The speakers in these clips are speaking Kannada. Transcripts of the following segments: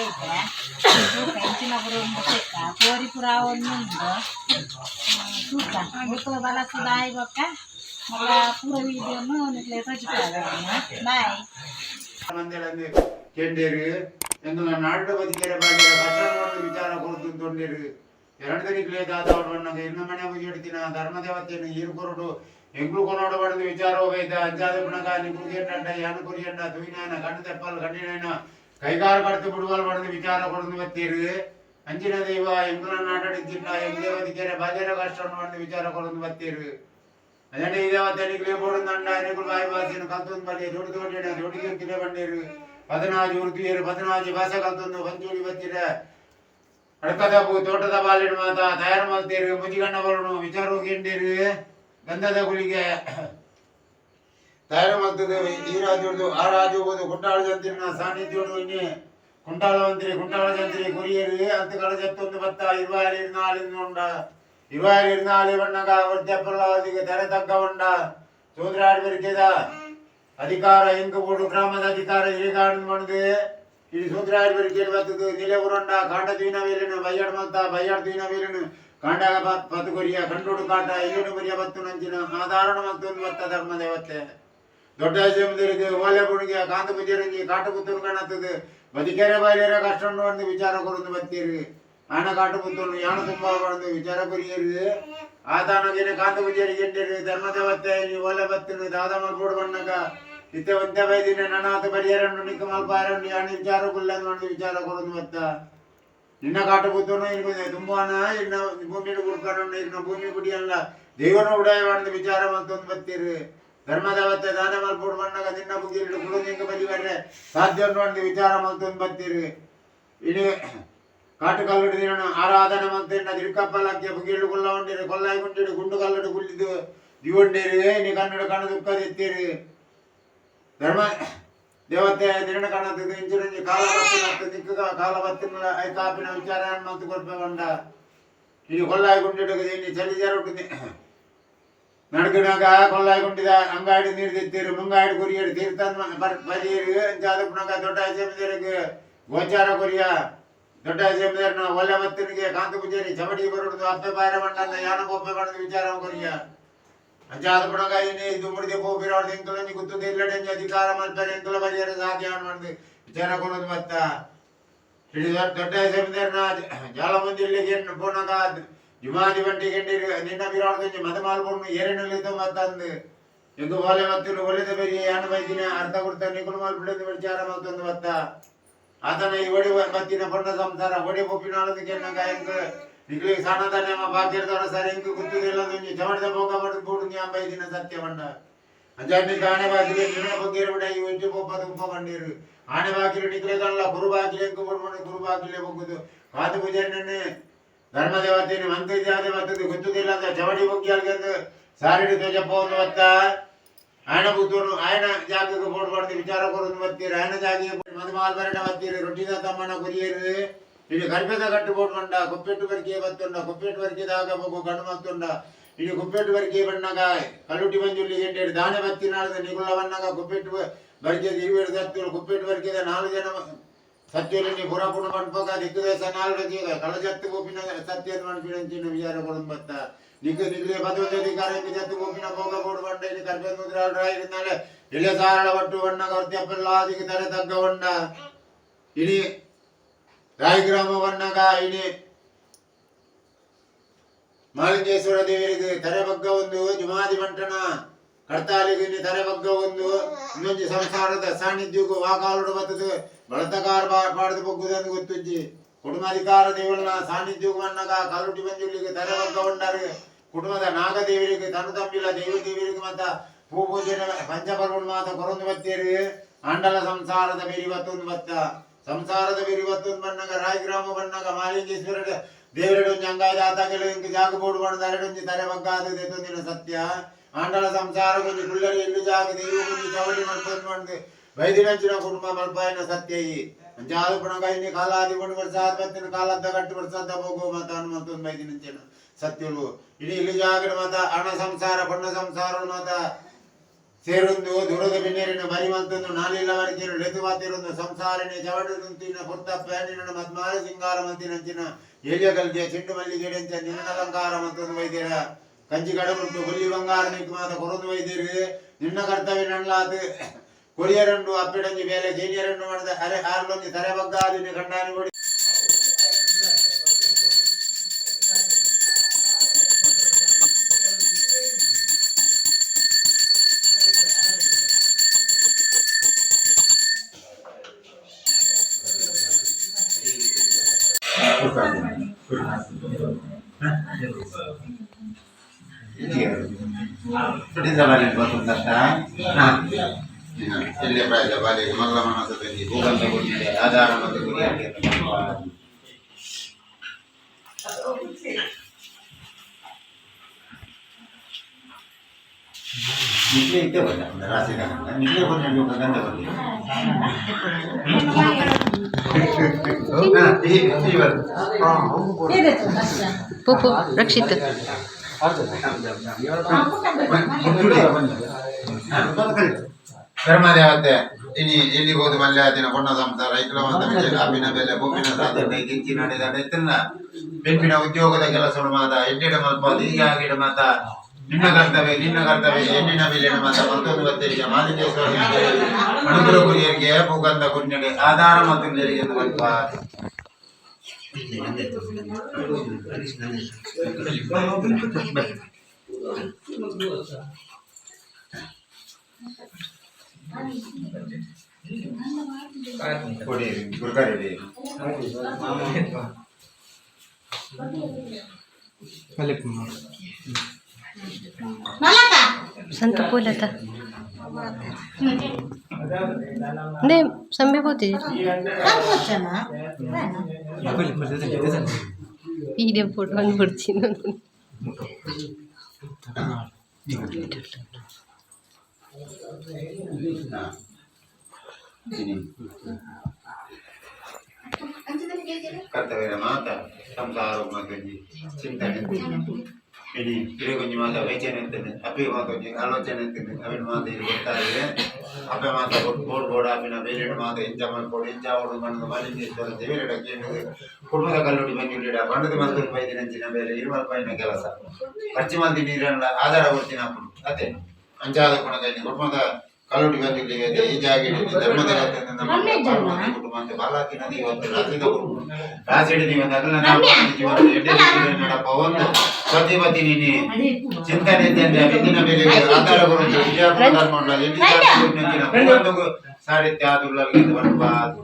ಐತೆ ಹೆಂಚಿನೊಬ್ಬರು ಮುಟ್ಟಕ್ಕ ಕೋರಿಪುರ ಒಂದು ತೂಕ ಮುಟ್ಟು ಬಲಸು ಬಾಯಿ ಬೊಕ್ಕ ಮಗ ಪೂರ ವೀಡಿಯೋನು ನಿಕ್ಲೆ ತೋಚಿದ್ದಾರೆ ಬಾಯ್ ಮಂದಿರಂದು ಕೆಂಡೇರು ಎಂದುಲ ನಾಡು ಬದಿಕೆರೆ ಬಾಡಿರ ಕಷ್ಟವನ್ನು ವಿಚಾರ ಕೊರತು ತೊಂಡೇರು ಎರಡು ದಿನಕ್ಕೆ ದಾದವರು ನನಗೆ ಇನ್ನು ಮನೆ ಮುಗಿಡ್ತಿನ ಧರ್ಮದೇವತೆಯನ್ನು ಹೀರ್ಕೊರಡು ಎಂಗ್ಳು ಕೊನೋಡು ಬಡದು ವಿಚಾರ ಹೋಗೈತ ಅಂಜಾದ ಗುಣಗ ನಿಗುರಿಯಣ್ಣ ಯಾನು ಕುರಿಯಣ್ಣ ತುಯಿನಾನ ಕಣ್ಣು ತೆಪ್ಪಲ್ ಕಣ್ಣಿನ ಕೈಗಾರ ಕಡ್ತು ಬಿಡುವಲ್ ಬಡದು ವಿಚಾರ ಕೊಡದು ಬತ್ತೀರು ಅಂಚಿನ ದೈವ ಎಂಗ್ಳ ನಾಟಡಿದ್ದಿಲ್ಲ ಎಂದೇ ಬದಿಕೆರೆ ಬಾಜರ ಕಷ್ಟವನ್ನು ಬಡದು ವಿಚಾರ ಕೊಡದು ಬತ್ತೀರು ಅದೇ ದೇವತೆನಿಗೆ ಬೋಡು ದಂಡ ನಿಗುಲು ಬಾಯಿ ಬಾಸಿನ ಕಲ್ತೊಂದು ಬಡಿ ಜೋಡಿದು ಬಂಡಿನ ಜೋಡಿಗೆ ಕಿಲೆ ಬಂಡೇರು 14 ಉರ್ತಿಯರು 14 ಭಾಷೆ ಕಲ್ತೊಂದು ಬಂಜೋಡಿ ಬತ್ತಿರ ಅಡಕದ ತೋಟದ ಬಾಲಿನ ಮಾತ ತಯಾರು ಮಾಡ್ತೀರಿ ಮುಜಿಗಣ್ಣ ಬರೋಣ ವಿಚಾರ ಹೋಗಿಂಡೇರಿ ಗಂಧದ ಗುಳಿಗೆ ತಯಾರು ಮಾಡ್ತದೆ ಈ ರಾಜ್ಯದು ಆ ರಾಜ್ಯ ಹೋಗೋದು ಕುಂಟಾಳ ಜಂತಿನ ಸಾನ್ನಿಧ್ಯೋಡು ಇನ್ನಿ ಕುಂಟಾಳ ಜಂತಿರಿ ಕುರಿಯರಿ ಅಂತ ಕಳಜತ್ತೊಂದು ಬತ್ತ 24 ಉಂಡ 24 ಬಣ್ಣಗ ವೃದ್ಧಪ್ರಲಾದಿಗೆ ತೆರೆ ತಗ್ಗ ಉಂಡ ಸೂದ್ರಾಡ್ಬರಿಕೆದ ಅಧಿಕಾರ ಇಂಕಬೋಡು ಗ್ರಾಮದ ಅಧಿಕಾರ ಹಿರಿಗಾಡು ಮಾಡಿದೆ ಈ ಸೂದ್ರಾಡ್ಬರಿಕೆಯಲ್ಲಿ ಬರ್ತದೆ ನಿಲೆಗುರಂಡ ಕಾಂಡ ದ್ವೀನ ವೇಲಿನ ಬಯ್ಯಾಡ್ ಮತ್ತ ಬಯ್ಯಾಡ್ ದ್ವೀನ ವೇಲಿನ ಕಾಂಡ ಪತ್ತು ಕೊರಿಯ ಕಂಡೋಡು ಕಾಟ ಇಲ್ಲುಡು ಮರಿಯ ಬತ್ತು ನಂಚಿನ ಸಾಧಾರಣ ಮತ್ತೊಂದು ಬತ್ತ ಧರ್ಮ ದೇವತೆ ದೊಡ್ಡ ಸೇಮದರಿಗೆ ಓಲೆ ಬುಣಿಗೆ ಕಾಂತ ಪೂಜೆರಿಗೆ ಕಾಟ ಪುತ್ತೂರು ಕಾಣುತ್ತದೆ ಬದಿಕೆರೆ ಬಾಯಿಲೆರ ಕಷ್ಟವನ್ನು ಒಂದು ವಿಚಾರ ಕೊರೊಂದು ಬತ್ತೀರಿ ಆನ ಕಾಟ ಪುತ್ತೂರು ಯಾಣ ತುಂಬಾ ಬಂದು ವಿಚಾರ ಕೊರಿಯರಿ ಆತನಿಗೆ ಕಾಂತ ಪೂಜೆರಿಗೆ ಎಂಟೇರಿ ಧರ್ಮ ದೇವತೆ ನೀವು ಓಲೆ ಬತ್ತಿನ ದಾದ ಮಲ್ಬೋಡು ಬಣ್ಣಗ ಇತ್ತೆ ಒಂದೇ ಬೈದಿನ ನನಾಥ ಬರಿಯರನ್ನು ನಿಕ್ಕ ಮಲ್ಪಾರನ್ನು ಯಾಣ ವಿಚಾರ ಕುಲ್ಲಂದು ಒಂದು ವಿಚಾರ ಕೊರೊಂದು ಬತ್ತ ನಿನ್ನ ಕಾಟ ಪುತ್ತೂರು ಇರ್ಬೋದು ತುಂಬಾನ ಇನ್ನ ಭೂಮಿಯನ್ನು ಕುಡ್ಕೊಂಡು ಇನ್ನ ಭೂಮಿ ಕುಡಿಯಲ್ಲ ದೇವನ ಉಡಾಯ ಮಾಡಿದ ವಿಚಾರ ಮತ್ತೊಂದು ಬತ್ತೀರಿ ಧರ್ಮದೇವತೆ ದಾನ ಮಲ್ಪೋಡು ಬಣ್ಣಗ ನಿನ್ನ ಬುಗಿರಿಡು ಕುಡುದಿಂಗ ಬದಿವರ್ರೆ ಸಾಧ್ಯ ಒಂದು ವಿಚಾರ ಮಲ್ತೊಂದು ಬತ್ತೀರಿ ಇಡೀ ಕಾಟು ಕಲ್ಲುಡು ದಿನ ಆರಾಧನೆ ಮಂತಿನ ದಿಡ್ಕಪ್ಪಲಕ್ಕೆ ಬುಗಿರಿಡು ಕುಲ್ಲ ಉಂಡಿರಿ ಕೊಲ್ಲಾಯಿ ಕುಂಟಿಡು ಗುಂಡು ಕಲ್ಲುಡು ಕುಲ್ಲಿದು ದಿವಂಡೇರಿ ನೀ ಕನ್ನಡ ಕಣ ದುಃಖದಿತ್ತೀರಿ ಧರ್ಮ ದೇವತೆ ದಿನ ಕಾಣುತ್ತದೆ ಇಂಚಿನ ಕಾಲ ಬತ್ತಿನ ದಿಕ್ಕ ಕಾಲ ಬತ್ತಿನ ಐ ಕಾಪಿನ ವಿಚಾರ ಮತ್ತು ಕೊಡ್ಪೆ ಬಂಡ ಇಡೀ ಕೊಲ್ಲಾಯಿ ಕುಂಟಿಡು ಇನ್ನು ಚಳಿ ಜರುಟು ನಡ್ಕನಾಗ ಕೊಲ್ಲಾಯಿ ಕುಂಟಿದ ಅಂಗಾಡಿ ನೀರು ತಿತ್ತೀರಿ ಮುಂಗಾಡಿ ಕೊರಿಯರು ತೀರ್ಥನ್ ಬದಿಯರು ಜಾದಪ್ಪನಾಗ ದೊಡ್ಡ ಸೇಮಿದರಿಗೆ ಗೋಚಾರ ಕೊರಿಯ ದೊಡ್ಡ ಸೇಮಿದರ್ನ ಒಲೆ ಬತ್ತನಿಗೆ ಕಾಂತ ಪೂಜಾರಿ ಚಮಡಿ ಬರುವುದು ಅಪ್ಪೆ ಬಾರ ಮಂಡನ ಯಾನ ಒಪ್ಪೆ ಮಾಡಿದ ವಿಚಾರ ಕೊರಿಯ ಜಾದಪ್ಪನಾಗ ಏನೇ ಇದು ಮುಡಿದೆ ಹೋಗಿರೋದು ಎಂಕಲಂಜಿ ಗುತ್ತದ ಇಲ್ಲಡೆಂಜಿ ಅಧಿಕಾರ ಮಾಡ್ತಾರೆ ಎಂಕಲ ಬದಿಯರ ಸಾಧ್ಯ ಮಾಡಿದೆ ವಿಚಾರ ಕೊಡೋದು ಮತ್ತ ಇಡೀ ದೊಡ್ಡ ಸೇಮಿದರ್ನ ಜಾಲ ಮಂದಿರ್ಲಿಗೆ ಪೋನಾಗ ಜುಮಾದಿ ಬಂಟಿಗೆ ನಿನ್ನ ಬಿರಾಡ್ದು ಮದ ಮಾಲ್ಕೊಂಡು ಏರಿನಲ್ಲಿದ್ದು ಮತ್ತಂದು ಎಂಗು ಓಲೆ ಮತ್ತಿರು ಒಳ್ಳೆದ ಬೇರೆ ಯಾನು ಬೈದಿನ ಅರ್ಥ ಕೊಡ್ತಾ ನಿಗುಲು ಮಾಲ್ ಬಿಡೋದು ವಿಚಾರ ಮತ್ತೊಂದು ಬತ್ತ ಆತನ ಈ ಒಡಿ ಬತ್ತಿನ ಪೊಣ್ಣ ಸಂಸಾರ ಒಡಿ ಪೊಪ್ಪಿನಾಳದ ಕೆನ್ನಗ ಎಂಗ ನಿಗ್ಲಿಗೆ ಸಣ್ಣದಾನೆ ಬಾಕಿರ್ದವರ ಸರಿ ಎಂಗು ಗುತ್ತದಿಲ್ಲ ಚಮಡದ ಭೋಗ ಮಾಡಿದ್ ಬೂಡು ನೀ ಬೈದಿನ ಸತ್ಯ ಬಂಡ ಅಂಜಾಡಿ ಆಣೆ ಬಾಕಿಲೆ ನಿನ್ನ ಬಗ್ಗೇರು ಬಿಡ ಈ ಒಟ್ಟಿ ಪೊಪ್ಪದ ಉಪ ಬಂದಿರು ಆಣೆ ಬಾಕಿಲು ನಿಗ್ಲೇದಲ್ಲ ಕುರು ಬಾಕಿಲೆ ಎಂಗು ಬಿಡ್ಕೊಂಡು ಕುರು ಬಾಕಿಲೆ ಹೋಗುದು ಕಾತು ಪೂಜಾರಿನೇ ಧರ್ಮ ದೇವತೆ ಮಂತ್ರಿ ದೇವತೆ ಬರ್ತದೆ ಗೊತ್ತದಿಲ್ಲ ಅಂತ ಚವಡಿ ಬುಗ್ಗಿ ಅಲ್ಗಂದು ಸಾರಿಡಿ ಧ್ವಜಪ್ಪ ಒಂದು ಬತ್ತ ಆಯನ ಬುತ್ತೂರು ಆಯನ ಜಾಗಕ್ಕೆ ಬೋರ್ಡ್ ಮಾಡ್ದು ವಿಚಾರ ಕೊಡೋದು ಬತ್ತೀರಿ ಆಯನ ಜಾಗಿಗೆ ಮದ ಮಾಲ್ ಬರಟ ಬತ್ತೀರಿ ರೊಟ್ಟಿದ ತಮ್ಮನ ಕುರಿಯರು ಇಡೀ ಕರ್ಪೆದ ಕಟ್ಟು ಬೋರ್ಡ್ ಬಂಡ ಕುಪ್ಪೆಟ್ಟು ಬರಿಕೆ ಬತ್ತುಂಡ ಕುಪ್ಪೆಟ್ಟು ಬರಿಕೆದಾಗ ಹೋಗು ಗಂಡು ಮತ್ತುಂಡ ಇಡೀ ಕುಪ್ಪೆಟ್ಟು ಬರಿಕೆ ಬಣ್ಣಗ ಕಲ್ಲುಟಿ ಮಂಜುಲ್ಲಿ ಎಂಟೇಡು ದಾನೆ ಬತ್ತಿನಾಳದ ನಿಗುಳ ಬಣ್ಣಗ ಕುಪ್ಪೆಟ್ಟು ಬರಿಕೆ ಇರುವೇಡು ದತ್ತೂರು ಕುಪ್ಪೆಟ್ಟು ಬರಿಕೆದ 4 ಜನ ಸತ್ಯದಲ್ಲಿ ಪುರಪುಣ ಮಣ್ಪೋಗ ದಿಕ್ಕು ದೇಶ 4 ಜೀವ ಕಳಜತ್ತು ಗೋಪಿನ ಸತ್ಯ ಮಣ್ಪಿನ ವಿಚಾರ ಕೊಡೋದು ಬತ್ತ ನಿಗ್ಗು ನಿಗ್ಲಿ ಬದುವಧಿಕಾರ ಜತ್ತು ಗೋಪಿನ ಭೋಗ ಬೋಡು ಬಂಡ ಇಲ್ಲಿ ಕರ್ಪೆ ಮುದ್ರಾಳೆ ಇಳೆ ಸಾರಳ ಒಟ್ಟು ಬಣ್ಣಗ ಹೊರ್ತೆಪ್ಪಲ್ಲಾದಿಗೆ ತಲೆ ತಗ್ಗ ಬಂಡ ಇಡೀ ರಾಯಗ್ರಾಮ ಬಣ್ಣಗ ಇಡೀ ಮಾಲಿಂಗೇಶ್ವರ ದೇವರಿಗೆ ತರೆ ಬಗ್ಗ ಒಂದು ಜುಮಾದಿ ಮಂಟನ ಕಡ್ತಾಲಿಗೆ ತರೆ ಬಗ್ಗ ಒಂದು ಇನ್ನೊಂದು ಸಂಸಾರದ ಸಾನ್ನಿಧ್ಯಗೂ ವಾಕಾಲುಡು ಬರ್ತದೆ ಬಳತಕಾರ ಪಾಡದು ಬಗ್ಗುದಂದು ಗೊತ್ತುಜ್ಜಿ ಕುಟುಂಬಾಧಿಕಾರ ದೇವರನ್ನ ಸಾನ್ನಿಧ್ಯಗೂ ಬಣ್ಣಗ ಕಲ್ಲುಟಿ ಮಂಜುಲಿಗೆ ತರೆ ಬಗ್ಗ ಉಂಡಾರೆ ಕುಟುಂಬದ ನಾಗದೇವರಿಗೆ ತನು ತಂಬಿಲ ದೇವರಿಗೆ ಮತ್ತ ಪೂ ಪೂಜೆ ಪಂಚಪರ್ವಣ ಮಾತ ಕೊರೊಂದು ಬತ್ತೇರಿ ಆಂಡಲ ಸಂಸಾರದ ಬೇರಿ ಬತ್ತೊಂದು ಬತ್ತ ಸಂಸಾರದ ಬೇರಿ ಬತ್ತೊಂದು ಬಣ್ಣಗ ರಾಯಗ್ರಾಮ ಬಣ್ಣಗ ಮಾಲಿಂಗೇಶ್ವರ ದೇವರಡೊಂಜಿ ಅಂಗಾಯ್ದ ಆತಗೆಲ್ಲ ಇಂಕ ಜಾಗ ಬೋಡು ಬಣ್ಣದ ಅರಡೊಂಜಿ ತರೆ ಬಗ್ಗ ಆದದೆ ತೊಂದಿನ ಸತ್ಯ ಆಂಡಲ ಸಂಸಾರ ಕೊಂಚ ಕುಳ್ಳರಿ ಇಲ್ಲು ಜಾಗ ದೇವಿ ಕೊಂಚ ಚವಡಿ ಮಲ್ಪೊಂದು ಮಾಡಿದೆ ವೈದಿನಂಚಿನ ಕುಟುಂಬ ಮಲ್ಪಾಯನ ಸತ್ಯ ಈ ಜಾದು ಪುಣಗ ಇನ್ನಿ ಕಾಲಾದಿ ಕೊಂಡು ವರ್ಷ ಬತ್ತಿನ ಕಾಲದ ಕಟ್ಟು ವರ್ಷದ ಹೋಗೋ ಮತ ಹನುಮಂತೊಂದು ವೈದಿನಂಚಿನ ಸತ್ಯಲು ಇಡೀ ಇಲ್ಲಿ ಜಾಗದ ಮತ ಹಣ ಸಂಸಾರ ಪಣ್ಣ ಸಂಸಾರ ಮತ ಸೇರೊಂದು ದುರದ ಬೆನ್ನೇರಿನ ಬರಿವಂತೊಂದು ನಾಲಿಲ್ಲವರಿಕೆನು ಲೆತುವಾತಿರೊಂದು ಸಂಸಾರನೆ ಜವಡದುಂತಿನ ಪುರ್ತಪ್ಪ ನಿನ್ನ ಮದ್ಮಾರ ಸಿಂಗಾರ ಮಂತಿನಂಚಿನ ಏಲಿಯಗಲ್ಗೆ ಚೆಂಡು ಮಲ್ಲಿಗೆಡೆಂಚ ನಿನ್ನ ಅಲಂಕಾರ ಮತ್ತೊಂದು ವೈದ್ಯರ ಕಂಚಿ ಕಡಮುಟ್ಟು ಹುಲ್ಲಿ ಬಂಗಾರ ನಿಕ್ಮಾದ ಕೊರೊಂದು ವೈದ್ಯರು ನಿನ್ನ ಕರ್ತವ್ಯ ನನ್ನಲಾತು ಕೊರಿಯರಂಡು ಅಪ್ಪಿಡಂಜಿ ಬೇಲೆ ಜೇನಿಯರನ್ನು ಮಾಡಿದ ಅರೆ ಆರ್ಲೊಂಜಿ ತರೆ ಬಗ್ಗಾದಿನ ಕಂಡಾನಿ ಕೊಡಿ ಆಧಾರ ಮತ್ತು ನಿದ್ದೆ ಇದ್ದೇ ಬಲ್ಲ ರಾಶಿ ನಿದ್ದೆ ಬಂದು ಗಂಧ ಬರಲಿ ಪುಪ್ಪು ರಕ್ಷಿತ್ ಧರ್ಮದೇವತೆ ಇನಿ ಎಲ್ಲಿಗೋದು ಮಲ್ಯಾದಿನ ಕೊಣ್ಣ ಸಂಸಾರ ಅಭಿನ ಬೆಲೆ ಭೂಮಿನ ಸಾಧನೆ ಗಿಂಚಿ ನಡೆದ ನೆತ್ತಿನ ಬೆಂಪಿನ ಉದ್ಯೋಗದ ಕೆಲಸಗಳು ಮಾತ ಎಡ್ಡಿಡ ಮಲ್ಪ ಹೀಗೆ ಆಗಿಡ ಮಾತ ನಿನ್ನ ಕರ್ತವ್ಯ ಹೆಣ್ಣಿನ ಬೆಲೆನ ಮಾತ ಮತ್ತೊಂದು ಬತ್ತೇರಿಯ ಮಾಲಿಕೇಶ್ವರ ಮಣುಗುರ ಗುರಿಯರಿಗೆ ಭೂಗಂಧ ಕುರ್ನೆಡೆ ಆಧಾರ ಮತ್ತು ನೆರಿಗೆ ಮಲ್ಪ ಕೊಡಿ ಗುರುಗಾರಿ संत बोलता नाही संभी होती video फोटो आणि पुढची ಕರ್ತವ್ಯ ಮಾತ ಸಂಸಾರ ಮಗನಿ ಚಿಂತನೆ ಇಡೀ ಕೊಂಚ ಮಾತ ವೈಚನೆ ಅಂತೇನೆ ಅಪ್ಪಿ ಮಾತ ಆಲೋಚನೆ ಅಂತೇನೆ ಅವಿನ ಮಾತ ಇಲ್ಲಿ ಗೊತ್ತಾಗಿದೆ ಅಪ್ಪ ಮಾತ ಬೋರ್ಡ್ ಅಪ್ಪಿನ ಬೇರೆಡೆ ಮಾತ ಇಂಚ ಮಾಡ್ಕೊಡು ಇಂಚ ಹೊಡು ಮಣ್ಣು ಮಾಲಿನ್ಯೇಶ್ವರ ದೇವರೆಡ ಕೇಳಿ ಕುಟುಂಬದ ಕಲ್ಲುಡಿ ಬಂದಿಡ ಬಣ್ಣದ ಮಂತ್ರ ಪೈದಿನಂಚಿನ ಬೇರೆ 20 ರೂಪಾಯಿನ ಕೆಲಸ ಖರ್ಚು ಮಂದಿ ನೀರನ್ನ ಆಧಾರ ಕೊಡ್ತೀನಿ ಹಾಕೊಂಡು ಅದೇ ಅಂಚಾದ ಕೊಣದಲ್ಲಿ ಕುಟುಂಬದ ಕಲ್ಲುಡಿ ಬಂದಿಲ್ಲಿಗೆ ಈ ಜಾಗಿಡಿ ಧರ್ಮದ ಕುಟುಂಬ ಅಂತ ಬಾಲಾಕಿ ನದಿ ಇವತ್ತು ರಾಸಿಡಿ ನೀವು ಜೀವನ ನಡಪ ಒಂದು ಪತಿ ನೀನಿ ಚಿಂತನೆ ವಿಧಿನ ಮೇಲೆ ಆಧಾರ ಕೊಡುವುದು ವಿಜಯಪುರ ಧರ್ಮ ಸಾಹಿತ್ಯ ಆದುಲ್ಲಗೆ ಬರಬಾದು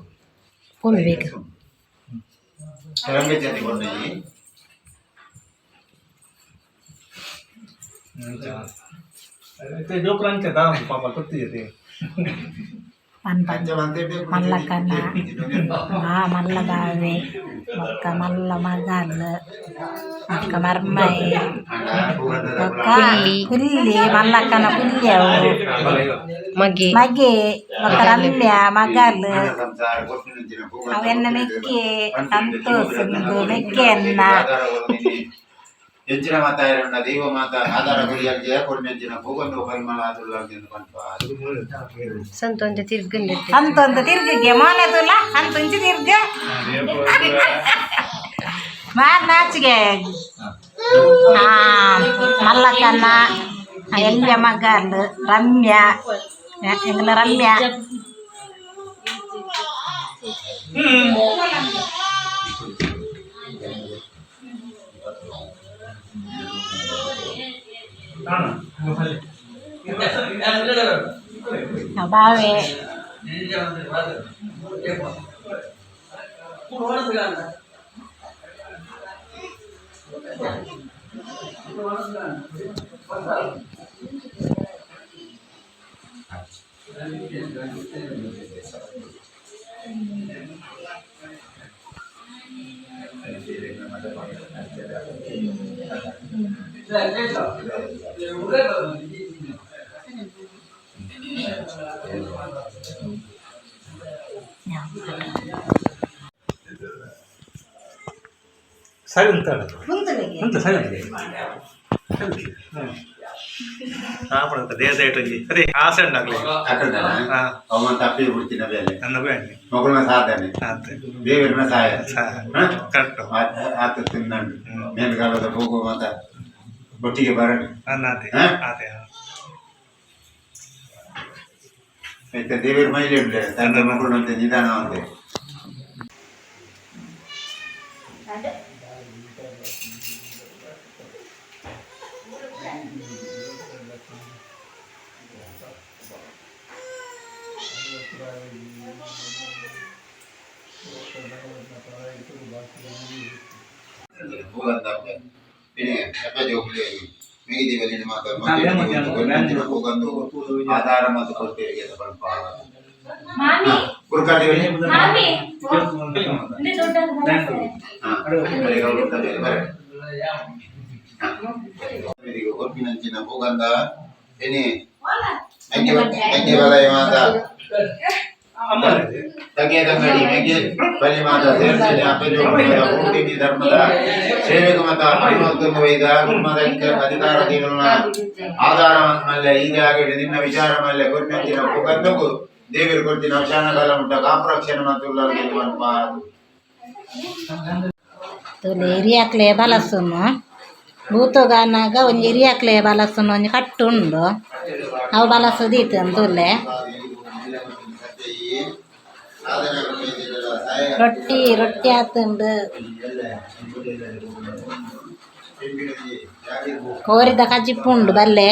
ರಂಗ ಜೊತೆ ಕೊಂಡಿ जो plan kita papa peti jadi మల్ల కన్నా మల్ల బావి ఒక్క మల్ల మగాళ్ళు ఒక్క మర్మయ్య ఒక్క పుల్లి మల్లక్కన పుల్లేవు మగ్గి ఒక రమ్య మగాళ్ళు అవన్న మెక్కి సంతోషంದು మెక్కి అన్న ಹೆಚ್ಚಿನ ಮಾತ ಇರೋಣ ದೈವ ಮಾತ ಆಧಾರ ಗುರಿಯಾಗಿ ಕೊಡ್ಮೆಂಚಿನ ಭೂಗಂಧ ಪರಿಮಳ ಆದುಲ್ಲಾಗಿ ಸಂತೊಂದು ತಿರ್ಗಗೆ ಮೋನದುಲ್ಲ ಅಂತೊಂಚು ತಿರ್ಗ ಮಾರ್ ನಾಚಿಗೆ ಮಲ್ಲಕ್ಕನ್ನ ಎಲ್ಯ ಮಗಲ್ ರಮ್ಯ ಎಂಗ್ಲ ರಮ್ಯ ಬಾವೆ saya entar, Punta lagi. entar saya. आपण ದೇವದೇಟಂಜಿ ಅದೇ ಆಸೆ ಉಂಟಾಗ್ಲಿ ಅಕ್ಕಂದನ ಹಾ ಅವನ ತಪ್ಪಿ ಬಿಡ್ತಿನ ಬೇಲೆ ನನ್ನ ಬೇಣಿ ಮಗುನ ಸಾಧನೆ ಆತೆ ದೇವರನ್ನ ಸಹಾಯ ಕರೆಕ್ಟ್ ಆತ ತಿನ್ನಂಡು ಮೇಲ್ಗಾಲದ ಹೋಗು ಮಾತ ಒಟ್ಟಿಗೆ ಬರಲಿ ಅನ್ನಾತೆ ಹಾ? ಆತೆ ಆಯ್ತಾ ದೇವರ ಮೈಲಿ ಉಂಟೆ ತಂದೆ ಮಕ್ಕಳು ಅಂತೆ ನಿಧಾನ ಅಂತೆ ಆಧಾರ ಮತ್ತು ಕೊಡ್ತೇವೆ ಕುರುಕಾಟಿ ಕೊರ್ಪಿನಂಚಿನ ಭೂಗಂಧ ಏನೇ ಮೆಗ್ಗೆ ವಲಯ ಮಾತ ತಗೆ ತಂಗಡಿ ಮೆಗ್ಗೆ ಬಲಿ ಮಾತ ಸೇರ್ಸನೆ ಅಪಜೋಗಿ ಧರ್ಮದ ಸೇವೆಗೆ ಮತ ಅನುಮೋದನೆ ವೈದ ಗುರುಮದ ಅಧಿಕಾರ ದೇವರನ್ನ ಆಧಾರ ಮಲ್ಲೆ ಹೀಗೆ ಆಗಿದೆ ನಿನ್ನ ವಿಚಾರ ಮಲ್ಲೆ ಕೊರ್ಪಿನಂಚಿನ ಭೂಗಂಧಕ್ಕೂ ದೇವರು ಕೊಡ್ತೀನಿ ಅವಸಾನ ಕಾಲ ಉಂಟ ಕಾಪುರಕ್ಷಣ ಮತ್ತು ತುಲೆ ಎರಿಯಾಕ್ಲೆ ಬಲಸುನು ಭೂತಗಾನಾಗ ಒಂಜಿ ಎರಿಯಾಕ್ಲೆ ಬಲಸುನು ಒಂಜಿ ಕಟ್ಟು ಉಂಡು ಅವು ಬಲಸು ದೀತು ತುಲೆ ರೊಟ್ಟಿ ಆತುಂಡು ಕೋರಿದ ಕಜಿಪ್ಪು ಉಂಡು ಬಲ್ಲೆ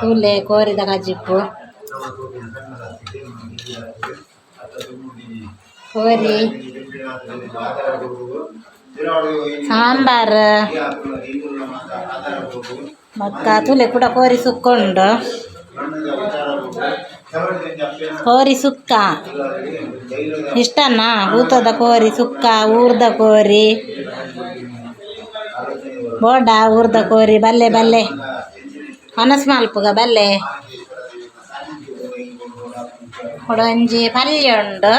ತುಲೆ ಕೋರಿದ ಕಜಿಪ್ಪು ಕೋರಿ ಸಾಂಬಾರು ಮಕ್ಕ ತುಲೆ ಕೂಡ ಕೋರಿ ಸುಕ್ಕೊಂಡು ಕೋರಿ ಸುಕ್ಕ ಇಷ್ಟನಾ ಊತದ ಕೋರಿ ಸುಕ್ಕ ಊರ್ದ ಕೋರಿ ಬೋಡ ಊರ್ದ ಕೋರಿ ಬಲ್ಲೆ ಬಲ್ಲೆ ಮನಸ್ ಮಲ್ಪುಗ ಬಲ್ಲೆ ಕೊಡೊಂಜಿ ಪಲ್ಯ ಉಂಡು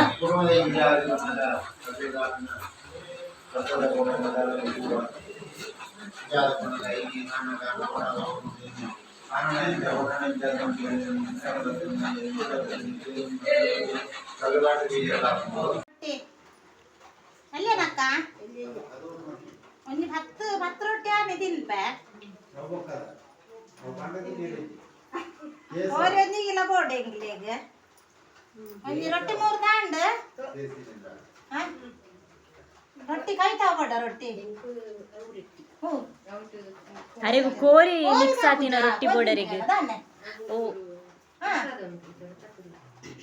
ಅಲ್ಲೇನಕ್ಕ ಒಂಜಿ 10 ರೊಟ್ಟಿ ಆನೆ ತಿನ್ಪೆ ಓರಿ ಒಂಜಿ ಕಿಲೋ ಬೋಡೆ ಇಂಗ್ಲೇಗ್ ಒಂಜಿ ರೊಟ್ಟಿ 3 ತಾಂಡ್ ರೊಟ್ಟಿ ಕಾಯ್ತಾವ ಬೋಡ ರೊಟ್ಟಿ ಅರೆ ಕೋರಿ ಮಿಕ್ಸ್ ಆತಿನ ರೊಟ್ಟಿ ಬೋಡರಿಗೆ ಓ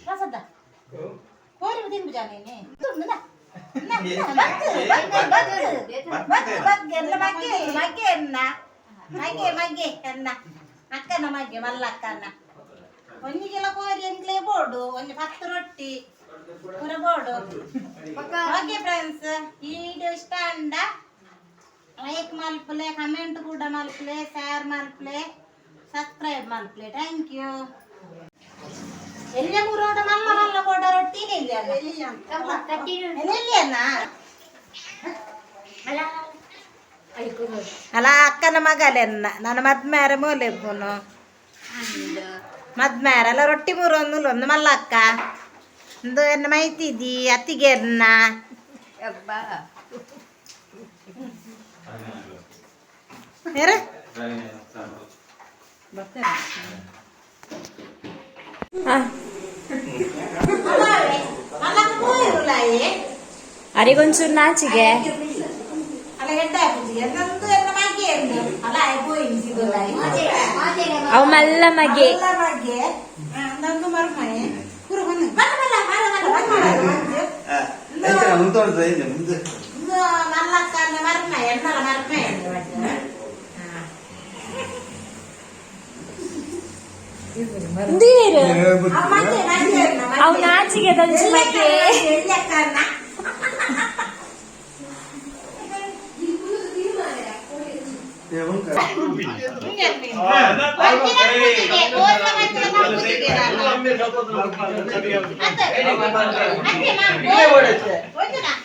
ರಸದ ಕೋರಿ ತಿನ್ಬು ಜಾನೇನೆ ಅಕ್ಕನ ಮಗೆ ಮಲ್ಲಕ್ಕನ ಒಂಜಿ ಕಿಲೋ ಕೋರಿ ಎಂಗ್ಲೇ ಬೋಡು ಒಂಜಿ 10 ರೊಟ್ಟಿ ಪೂರ ಬೋಡು ಓಕೆ ಫ್ರೆಂಡ್ಸ್ ಈ ವಿಡಿಯೋ ಇಷ್ಟ ಅಂಡ ಲೈಕ್ ಮಲ್ಪಲೆ ಕಮೆಂಟ್ ಕೂಡ ಮಲ್ಪಲೆ ಶೇರ್ ಮಲ್ಪಲೆ ಸಬ್ಸ್ಕ್ರೈಬ್ ಮಲ್ಪಲೆ ಥ್ಯಾಂಕ್ ಯು ಎಲ್ಲಿ ಊರೋಡ ಮಲ್ಲ ಮಲ್ಲ ಬೋಡ ರೊಟ್ಟಿ ಎಲ್ಲಿಯನ್ನ ಅಲ್ಲ ಅಕ್ಕನ ಮಗಲೆನ್ನ ನಾನು ಮದ್ಮೇರ ಮೂಲೆಪ್ಪುನು ಮದ್ಮೇರ ಅಲ್ಲ ರೊಟ್ಟಿ ಒಂದು ಮಲ್ಲ ಅಕ್ಕ ಒಂದು ಎನ್ನ ಮೈತಿದ್ದಿ ಅತ್ತಿಗೆರ್ನ ಯಾರು ಅರಿಗೊಂಚೂರು ನಾಚಿಗೆ ಅವು ಮಲ್ಲ ಮಗೆ ಅವು ನಾಚಿಗೆ ದಂಚು ಮಗೆ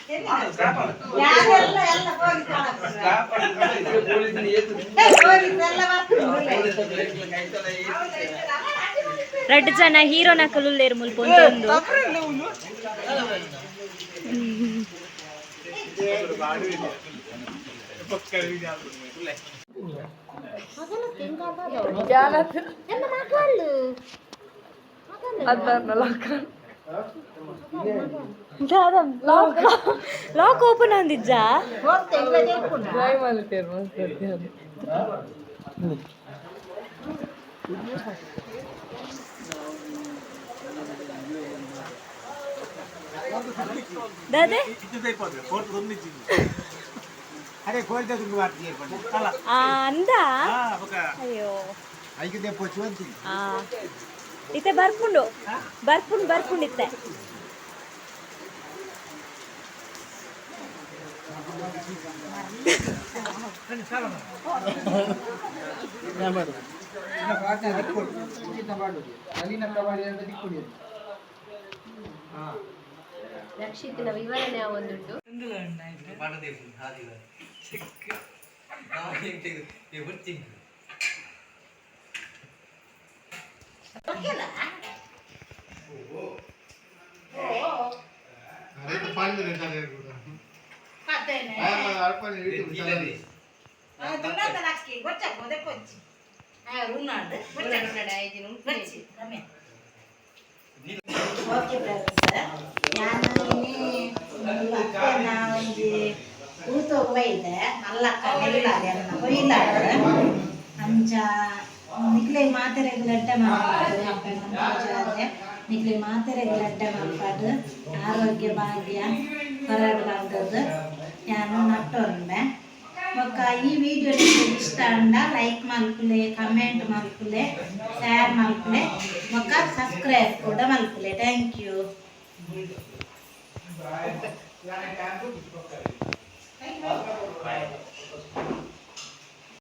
என்ன ಯಾರೆಲ್ಲ ಎಲ್ಲ ಹೋಗಿ ರಡ್ಡು ಜನ ಹೀರೋನ ಕಲುಲ್ಲೇರು ಮುಲ್ಪೊಂದು ಲಾಕ್ ಓಪನ್ ಅಂದಿಜ್ಜಾ ದಾದೆ ಅಂದ ಅಯ್ಯೋ ಇತ್ತೆ ಬರ್ಪುಂಡು ಇತ್ತೆ ರಕ್ಷಿತಿನ ವಿವರಣೆ ಒಂದುಂಟು ಓಕೆ ನಾನು ಊತ ಹೋಯ್ದೆ ಮಲ್ಲಕ್ಕ ನೆಲ್ಲಾದೆ ಕೊಯ್ಲಾಡ ಅಂಚ ನಿಕ್ಲೆ ಮಾತೆರೆಗ್ಲ ಅಡ್ಡ ಮಾಡ್ಪಾಡು ನಿಕ್ಲೆ ಮಾತೆರೆಗ್ಲ ಅಡ್ಡ ಮಾಡ್ಪಾಡು ಆರೋಗ್ಯ ಭಾಗ್ಯ ಹೊರಡು ಬಂದದ್ದು ನಾನು ನಟ್ಟೊಂಡೆ ಒಕ್ಕ ಈ ವಿಡಿಯೋ ನಿಮಗೆ ಇಷ್ಟ ಅಂಡ ಲೈಕ್ ಮಲ್ಪುಲೆ ಕಮೆಂಟ್ ಮಲ್ಪುಲೆ ಶೇರ್ ಮಲ್ಪುಲೆ ಒಕ್ಕ ಸಬ್ಸ್ಕ್ರೈಬ್ ಕೂಡ ಮಲ್ಪುಲೆ ಥ್ಯಾಂಕ್ ಯು